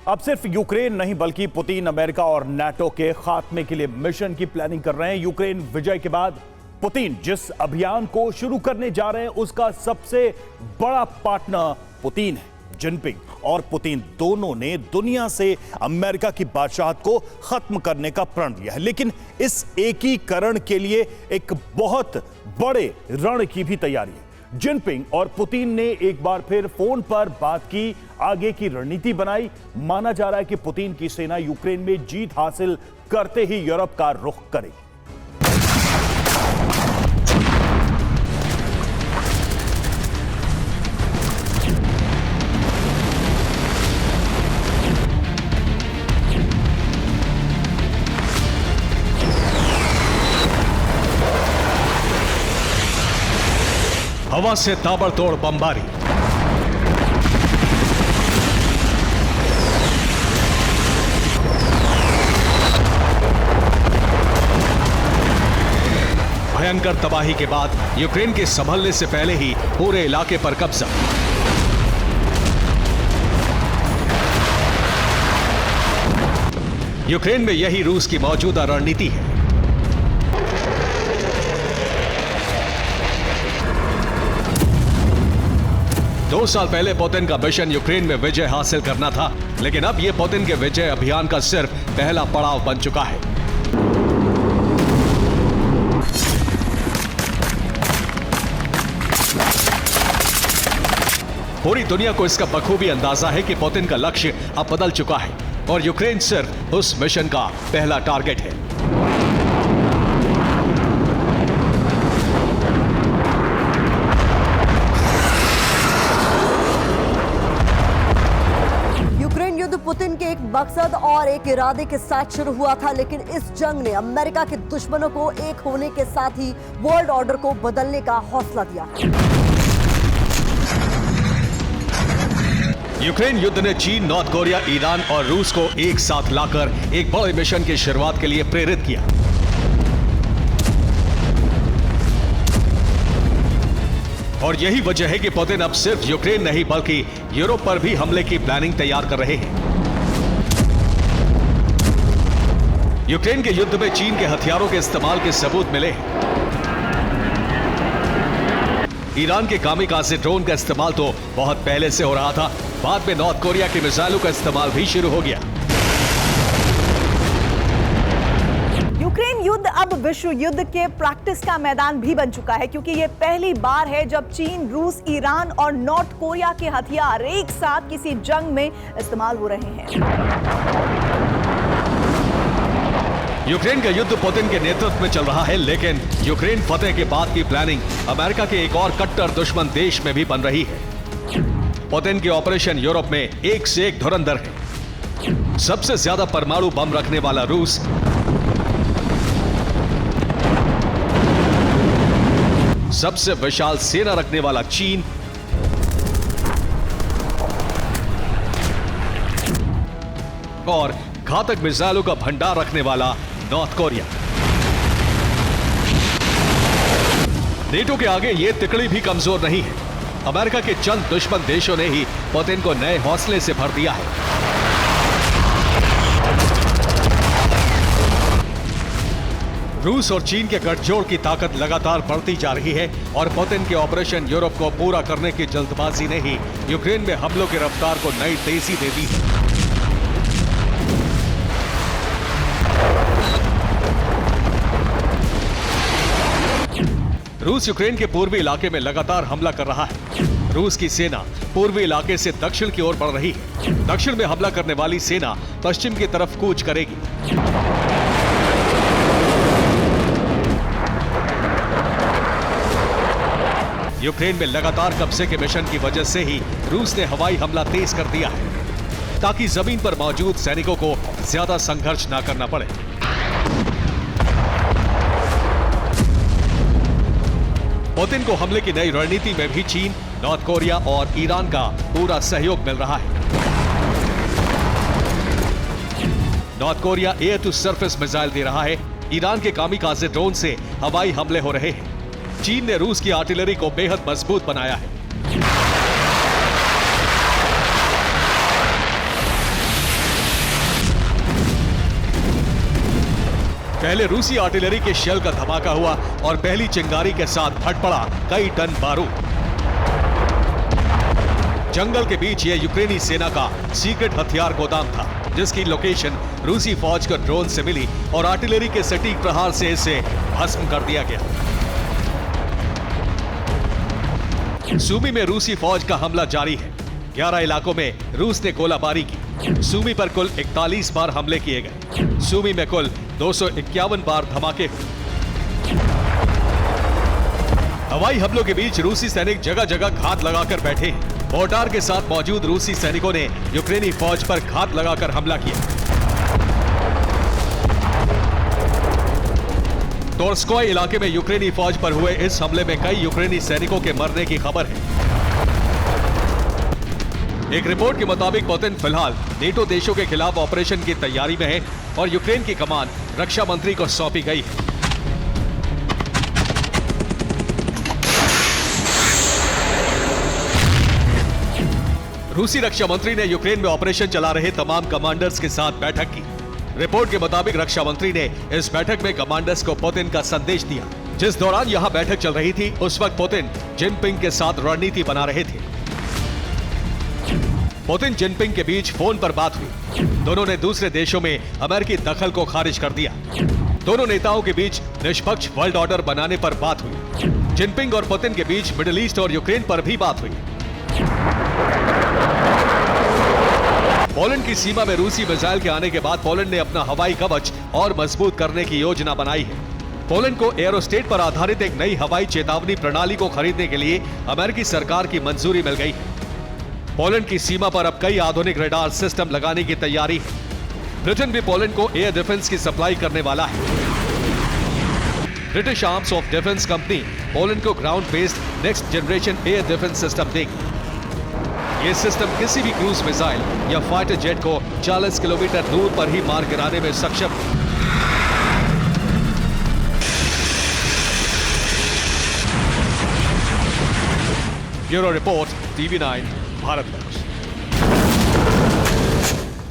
अब सिर्फ यूक्रेन नहीं बल्कि पुतिन अमेरिका और नाटो के खात्मे के लिए मिशन की प्लानिंग कर रहे हैं। यूक्रेन विजय के बाद पुतिन जिस अभियान को शुरू करने जा रहे हैं उसका सबसे बड़ा पार्टनर पुतिन है। जिनपिंग और पुतिन दोनों ने दुनिया से अमेरिका की बादशाहत को खत्म करने का प्रण लिया है, लेकिन इस एकीकरण के लिए एक बहुत बड़े रण की भी तैयारी है। जिनपिंग और पुतिन ने एक बार फिर फोन पर बात की, आगे की रणनीति बनाई। माना जा रहा है कि पुतिन की सेना यूक्रेन में जीत हासिल करते ही यूरोप का रुख करेगी। हवा से ताबड़तोड़ बमबारी, भयंकर तबाही के बाद यूक्रेन के संभलने से पहले ही पूरे इलाके पर कब्जा। यूक्रेन में यही रूस की मौजूदा रणनीति है। दो साल पहले पुतिन का मिशन यूक्रेन में विजय हासिल करना था, लेकिन अब यह पुतिन के विजय अभियान का सिर्फ पहला पड़ाव बन चुका है। पूरी दुनिया को इसका बखूबी अंदाजा है कि पुतिन का लक्ष्य अब बदल चुका है और यूक्रेन सिर्फ उस मिशन का पहला टारगेट है। पुतिन के एक मकसद और एक इरादे के साथ शुरू हुआ था, लेकिन इस जंग ने अमेरिका के दुश्मनों को एक होने के साथ ही वर्ल्ड ऑर्डर को बदलने का हौसला दिया। यूक्रेन युद्ध ने चीन, नॉर्थ कोरिया, ईरान और रूस को एक साथ लाकर एक बड़े मिशन की शुरुआत के लिए प्रेरित किया। और यही वजह है कि पुतिन अब सिर्फ यूक्रेन नहीं बल्कि यूरोप पर भी हमले की प्लानिंग तैयार कर रहे हैं। यूक्रेन के युद्ध में चीन के हथियारों के इस्तेमाल के सबूत मिले हैं। ईरान के कामिकाज़े ड्रोन का इस्तेमाल तो बहुत पहले से हो रहा था, बाद में नॉर्थ कोरिया की मिसाइलों का इस्तेमाल भी शुरू हो गया। यूक्रेन युद्ध अब विश्व युद्ध के प्रैक्टिस का मैदान भी बन चुका है, क्योंकि यह पहली बार है जब चीन, रूस, ईरान और नॉर्थ कोरिया के हथियार एक साथ किसी जंग में इस्तेमाल हो रहे हैं। यूक्रेन का युद्ध पुतिन के नेतृत्व में चल रहा है, लेकिन यूक्रेन फतेह के बाद की प्लानिंग अमेरिका के एक और कट्टर दुश्मन देश में भी बन रही है। पुतिन के ऑपरेशन यूरोप में एक से एक धुरंधर है। सबसे ज्यादा परमाणु बम रखने वाला रूस, सबसे विशाल सेना रखने वाला चीन और घातक मिसाइलों का भंडार रखने वाला नॉर्थ कोरिया। नेटो के आगे ये तिकड़ी भी कमजोर नहीं है। अमेरिका के चंद दुश्मन देशों ने ही पुतिन को नए हौसले से भर दिया है। रूस और चीन के गठजोड़ की ताकत लगातार बढ़ती जा रही है और पुतिन के ऑपरेशन यूरोप को पूरा करने की जल्दबाजी ने ही यूक्रेन में हमलों की रफ्तार को नई तेजी दे दी है। रूस यूक्रेन के पूर्वी इलाके में लगातार हमला कर रहा है। रूस की सेना पूर्वी इलाके से दक्षिण की ओर बढ़ रही है। दक्षिण में हमला करने वाली सेना पश्चिम की तरफ कूच करेगी। यूक्रेन में लगातार कब्जे के मिशन की वजह से ही रूस ने हवाई हमला तेज कर दिया है, ताकि जमीन पर मौजूद सैनिकों को ज्यादा संघर्ष न करना पड़े। पुतिन को हमले की नई रणनीति में भी चीन, नॉर्थ कोरिया और ईरान का पूरा सहयोग मिल रहा है। North Korea air to surface missile दे रहा है, ईरान के कामिकाज़े ड्रोन से हवाई हमले हो रहे हैं। चीन ने रूस की आर्टिलरी को बेहद मजबूत बनाया है। पहले रूसी आर्टिलरी के शेल का धमाका हुआ और पहली चिंगारी के साथ फट पड़ा कई टन बारूद। जंगल के बीच यह यूक्रेनी सेना का सीक्रेट हथियार गोदाम था, जिसकी लोकेशन रूसी फौज को ड्रोन से मिली और आर्टिलरी के सटीक प्रहार से इसे भस्म कर दिया गया। सूमी में रूसी फौज का हमला जारी है। 11 इलाकों में रूस ने गोलाबारी की। सूमी पर कुल 41 बार हमले किए गए। सूमी में कुल 251 बार धमाके हुए। हवाई हमलों के बीच रूसी सैनिक जगह जगह घात लगाकर बैठे हैं। मोर्टार के साथ मौजूद रूसी सैनिकों ने यूक्रेनी फौज पर घात लगाकर हमला किया। टोर्स्कोय इलाके में यूक्रेनी फौज पर हुए इस हमले में कई यूक्रेनी सैनिकों के मरने की खबर है। एक रिपोर्ट के मुताबिक पुतिन फिलहाल नेटो देशों के खिलाफ ऑपरेशन की तैयारी में है और यूक्रेन की कमान रक्षा मंत्री को सौंपी गई है। रूसी रक्षा मंत्री ने यूक्रेन में ऑपरेशन चला रहे तमाम कमांडर्स के साथ बैठक की। रिपोर्ट के मुताबिक रक्षा मंत्री ने इस बैठक में कमांडर्स को पुतिन का संदेश दिया। जिस दौरान यहां बैठक चल रही थी, उस वक्त पुतिन जिनपिंग के साथ रणनीति बना रहे थे। पुतिन जिनपिंग के बीच फोन पर बात हुई। दोनों ने दूसरे देशों में अमेरिकी दखल को खारिज कर दिया। दोनों नेताओं के बीच निष्पक्ष वर्ल्ड ऑर्डर बनाने पर बात हुई। जिनपिंग और पुतिन के बीच मिडिल ईस्ट और यूक्रेन पर भी बात हुई। पोलैंड की सीमा में रूसी मिसाइल के आने के बाद पोलैंड ने अपना हवाई कवच और मजबूत करने की योजना बनाई है। पोलैंड को एरोस्टेट पर आधारित एक नई हवाई चेतावनी प्रणाली को खरीदने के लिए अमेरिकी सरकार की मंजूरी मिल गई है। पोलैंड की सीमा पर अब कई आधुनिक रडार सिस्टम लगाने की तैयारी है। ब्रिटेन भी पोलैंड को एयर डिफेंस की सप्लाई करने वाला है। British arms of defence company Poland को ground based next generation air defence system देगी। ये सिस्टम किसी भी क्रूज मिसाइल या फाइटर जेट को 40 किलोमीटर दूर पर ही मार गिराने में सक्षम है। Bureau report, TV9 Bharat.